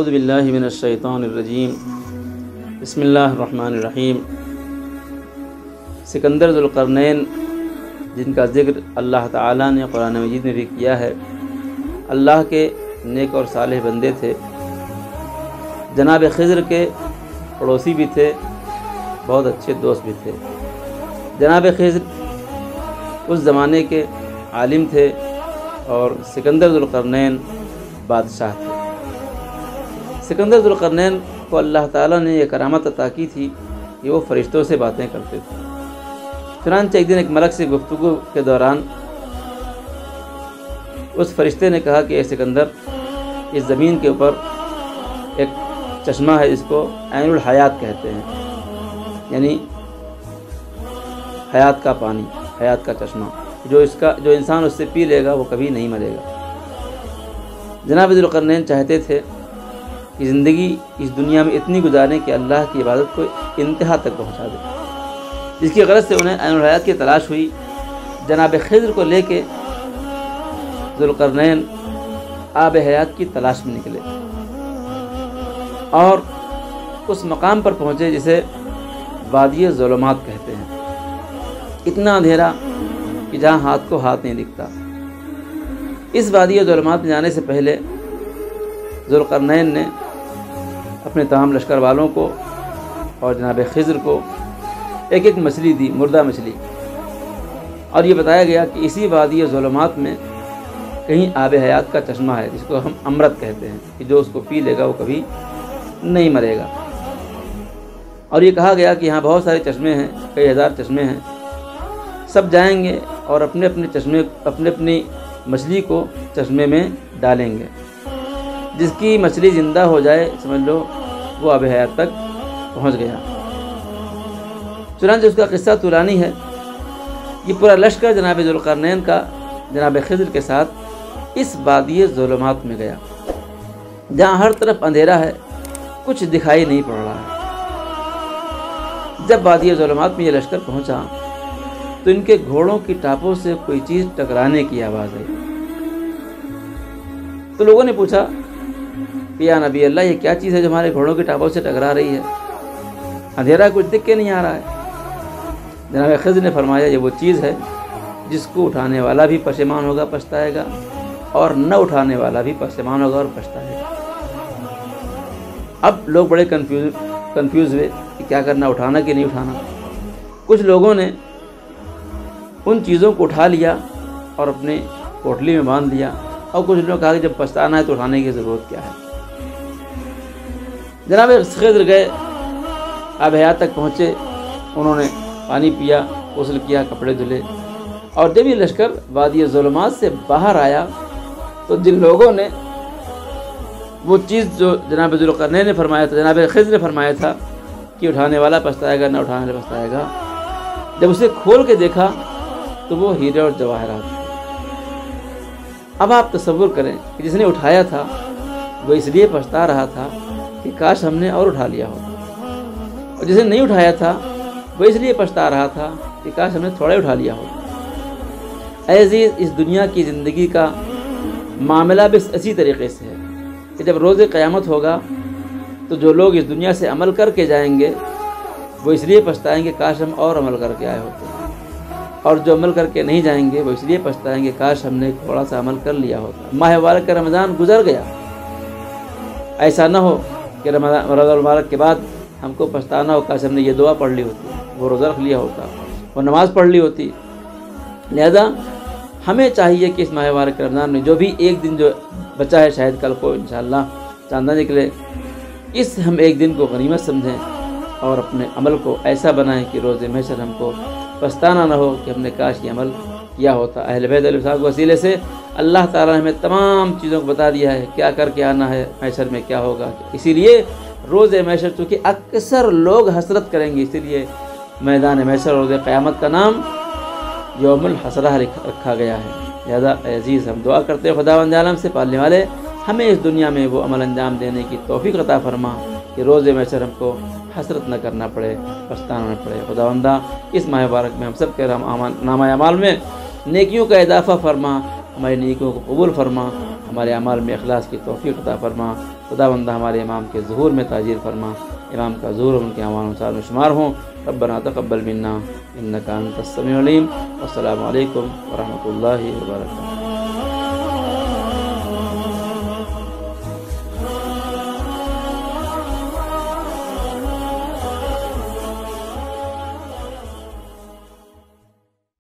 اعوذ باللہ من الشیطان الرجیم بسم اللہ الرحمن الرحیم۔ سکندر ذوالقرنین جن کا ذکر اللہ تعالیٰ نے قرآن مجید میں بھی کیا ہے، اللہ کے نیک اور صالح بندے تھے، جناب خضر کے پڑوسی بھی تھے، بہت اچھے دوست بھی تھے۔ جناب خضر اس زمانے کے عالم تھے اور سکندر ذوالقرنین بادشاہ تھے۔ سکندر ذوالقرنین کو اللہ تعالیٰ نے یہ کرامت عطا کی تھی کہ وہ فرشتوں سے باتیں کرتے تھے۔ چنانچہ ایک دن ایک ملک سے گفتگو کے دوران اس فرشتے نے کہا کہ اے سکندر، اس زمین کے اوپر ایک چشمہ ہے جس کو عین الحیات کہتے ہیں، یعنی حیات کا پانی، حیات کا چشمہ، جو انسان اس سے پی لے گا وہ کبھی نہیں مرے گا۔ جناب ذوالقرنین چاہتے تھے کہ زندگی اس دنیا میں اتنی گزاریں کہ اللہ کی عبادت کو انتہا تک پہنچا دے، جس کی غرض سے انہیں عین الحیات کی تلاش ہوئی۔ جناب خضر کو لے کے ذوالقرنین آب حیات کی تلاش میں نکلے اور اس مقام پر پہنچے جسے وادی ظلمات کہتے ہیں۔ اتنا اندھیرا کہ جہاں ہاتھ کو ہاتھ نہیں دکھتا۔ اس وادی ظلمات میں جانے سے پہلے ذوالقرنین نے اپنے تمام لشکر والوں کو اور جناب خضر کو ایک ایک مچھلی دی، مردہ مچھلی، اور یہ بتایا گیا کہ اسی وادی ظلمات میں کہیں آب حیات کا چشمہ ہے جس کو ہم امرت کہتے ہیں، کہ جو اس کو پی لے گا وہ کبھی نہیں مرے گا۔ اور یہ کہا گیا کہ یہاں بہت سارے چشمے ہیں، کئی ہزار چشمے ہیں، سب جائیں گے اور اپنے اپنی مچھلی کو چشمے میں ڈالیں گے، جس کی مچھلی زندہ ہو جائے سمجھ لو وہ آب حیات تک پہنچ گیا۔ چنانچہ اس کا قصہ طولانی ہے۔ یہ پورا لشکر جناب ذوالقرنین کا جناب خضر کے ساتھ اس وادی ظلمات میں گیا، جہاں ہر طرف اندھیرا ہے، کچھ دکھائی نہیں پڑ رہا ہے۔ جب وادی ظلمات میں یہ لشکر پہنچا تو ان کے گھوڑوں کی ٹاپوں سے کوئی چیز ٹکرانے کی آواز آئی۔ تو لوگوں نے پوچھا کہ یا نبی اللہ، یہ کیا چیز ہے جو ہمارے گھوڑوں کی ٹاپوں سے ٹکرا رہی ہے؟ اندھیرا کچھ دکھ کے نہیں آ رہا ہے۔ جناب خضر نے فرمایا یہ وہ چیز ہے جس کو اٹھانے والا بھی پشیمان ہوگا، پچھتائے گا، اور نہ اٹھانے والا بھی پشیمان ہوگا اور پچھتائے گا۔ اب لوگ بڑے کنفیوز ہوئے کہ کیا کرنا، اٹھانا کہ نہیں اٹھانا۔ کچھ لوگوں نے ان چیزوں کو اٹھا لیا اور اپنے کوٹلی میں باندھ لیا، اور کچھ لوگوں نے کہا کہ جب پچھتانا ہے تو اٹھانے کی ضرورت کیا ہے۔ جناب خضر گئے، آب حیات تک پہنچے، انہوں نے پانی پیا، غسل کیا، کپڑے دھلے، اور جب یہ لشکر وادی ظلمات سے باہر آیا تو جن لوگوں نے وہ چیز جو جناب ذوالقرنین نے فرمایا تھا، جناب خضر نے فرمایا تھا کہ اٹھانے والا پچھتائے گا، نہ اٹھانے والا پچھتائے گا، جب اسے کھول کے دیکھا تو وہ ہیرے اور جواہرات تھے۔ اب آپ تصور کریں کہ جس نے اٹھایا تھا وہ اس لیے پچھتا رہا تھا کہ کاش ہم نے اور اٹھا لیا ہوتا، اور جس نے نہیں اٹھایا تھا وہ اس لیے پچھتا رہا تھا کہ کاش ہم نے تھوڑا اٹھا لیا ہوتا۔ اے عزیز، اس دنیا کی زندگی کا معاملہ بس اسی طریقے سے ہے کہ جب روز قیامت ہوگا تو جو لوگ اس دنیا سے عمل کر کے جائیں گے وہ اس لیے پچھتائیں گے کاش ہم اور عمل کر کے آئے ہوتے، اور جو عمل کر کے نہیں جائیں گے وہ اس لیے پچھتائیں گے کاش ہم نے تھوڑا سا عمل کر لیا ہوتا۔ ماہ مبارک کا رمضان گزر گیا، ایسا نہ ہو کہ رمضان مبارک کے بعد ہم کو پچھتانا ہو کاش ہم نے یہ دعا پڑھ لی ہوتی، وہ روزہ رکھ لیا ہوتا، وہ نماز پڑھ لی ہوتی۔ لہذا ہمیں چاہیے کہ اس ماہ مبارک کے رمضان میں جو بھی ایک دن جو بچا ہے، شاید کل کو انشاءاللہ چاندہ نکلے، اس ہم ایک دن کو غنیمت سمجھیں اور اپنے عمل کو ایسا بنائیں کہ روز محشر ہم کو پچھتانا نہ ہو کہ ہم نے کاش یہ عمل کیا ہوتا۔ اہل بیت علیہ السلام کے وسیلے سے اللہ تعالیٰ نے ہمیں تمام چیزوں کو بتا دیا ہے، کیا کر کے آنا ہے، محشر میں کیا ہوگا۔ اسی لیے روز محشر چونکہ اکثر لوگ حسرت کریں گے، اسی لیے میدان محشر روز قیامت کا نام یوم الحسرہ رکھا گیا ہے۔ لہذا اے عزیز، ہم دعا کرتے ہیں خداوند عالم سے، پالنے والے ہمیں اس دنیا میں وہ عمل انجام دینے کی توفیق عطا فرما کہ روز محشر ہم کو حسرت نہ کرنا پڑے، پچھتانا نہ پڑے۔ خداوندہ اس ماہ مبارک میں ہم سب کے نامہ اعمال میں نیکیوں کا اضافہ فرما، ہماری نیکیوں کو قبول فرما، ہمارے اعمال میں اخلاص کی توفیق عطا فرما۔ خداوند ہمارے امام کے ظہور میں تاجیر فرما، امام کا ظہور ان کے اعمال انصار میں شمار ہوں۔ ربنا تقبل منا انک انت السمیع العلیم۔ والسلام علیکم ورحمۃ اللہ وبرکاتہ۔